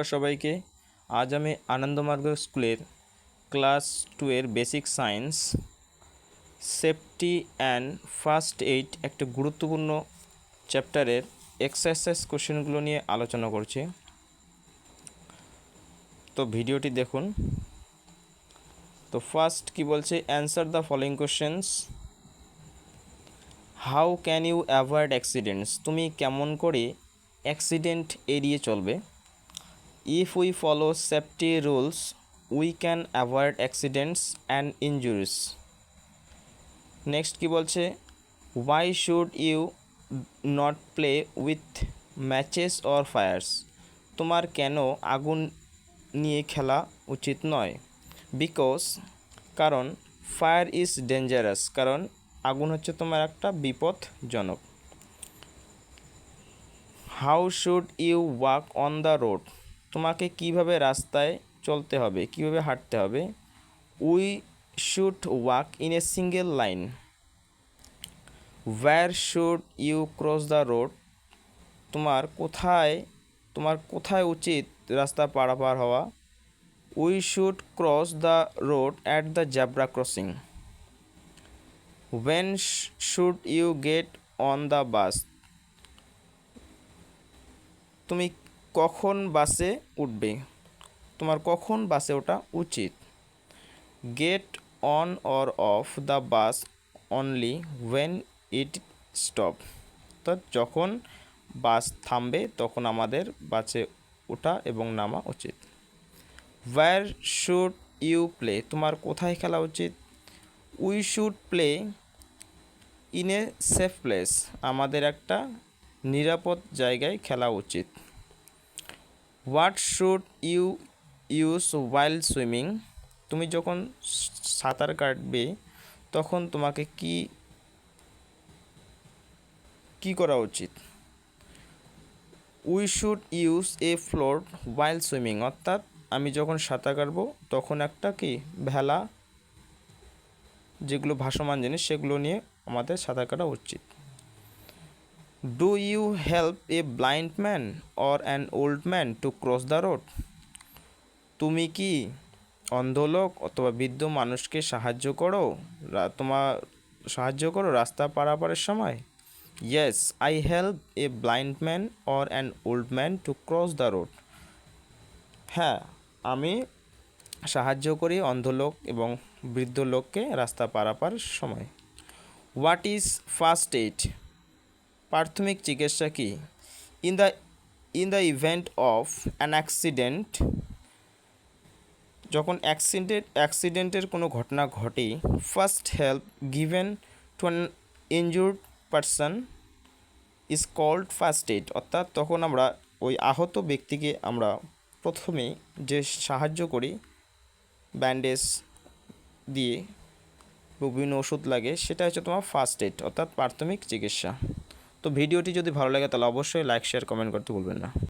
নমস্কার সবাইকে। আজ আমি আনন্দমার্গ স্কুলের ক্লাস 2 এর basic science safety and first aid একটা গুরুত্বপূর্ণ চ্যাপ্টারের এক্সারসাইজ কোশ্চেনগুলো নিয়ে আলোচনা করছি। তো ভিডিওটি দেখুন। তো ফার্স্ট কি বলছে, answer the following questions. How can you avoid accidents, তুমি কেমন করে অ্যাক্সিডেন্ট এড়িয়ে চলবে। If we follow safety rules we can avoid accidents and injuries. Next কি বলছে, why should you not play with matches or fires, তোমার কেন আগুন নিয়ে খেলা উচিত নয়। বিকজ, কারণ, ফায়ার ইজ ডেঞ্জারাস, কারণ আগুন হচ্ছে তোমার একটা বিপদজনক। How should you walk on the road, তোমাকে কিভাবে রাস্তায় চলতে হবে, কিভাবে হাঁটতে হবে। We should walk in a single line. Where should you cross the road, তোমার কোথায় উচিত রাস্তা পারাপার হওয়া। We should cross the road at the zebra crossing. When should you get on the bus, তুমি কখন বাসে উঠবে, তোমার কখন বাসে ওঠা উচিত। Get on or off the bus only when it stop, তো যখন বাস থামবে তখন আমাদের বাসে ওঠা এবং নামা উচিত। Where should you play, তোমার কোথায় খেলা উচিত। We should play in a safe place, আমাদের একটা নিরাপদ জায়গায় খেলা উচিত। What should you use while swimming, তুমি যখন সাঁতার কাটবে তখন তোমাকে কি করা উচিত। We should use a float while swimming, অর্থাৎ আমি যখন সাঁতার কাটবো তখন একটা ভেলা, যেগুলো ভাসমান জিনিস সেগুলো নিয়ে আমাদের সাঁতার কাটা উচিত। Do you help a blind man or an old man to cross the road, তুমি কি অন্ধ লোক অথবা বৃদ্ধ মানুষকে সাহায্য করো রাস্তা পারাপারের সময়। Yes, I help a blind man or an old man to cross the road, হ্যাঁ আমি সাহায্য করি অন্ধ লোক এবং বৃদ্ধ লোককে রাস্তা পারাপার সময়। হোয়াট ইজ ফার্স্ট এইড, প্রাথমিক চিকিৎসা কি। In the event of an accident, যখন অ্যাক্সিডেন্টের কোনো ঘটনা ঘটে, first help given to an injured person is called first aid, অর্থাৎ তখন আমরা ওই আহত ব্যক্তিকে আমরা প্রথমে যে সাহায্য করি ব্যান্ডেজ দিয়ে বিভিন্ন ওষুধ লাগে, সেটা হচ্ছে তোমার ফার্স্ট এইড অর্থাৎ প্রাথমিক চিকিৎসা। তো ভিডিওটি যদি ভালো লাগে তাহলে অবশ্যই লাইক শেয়ার কমেন্ট করতে ভুলবেন না।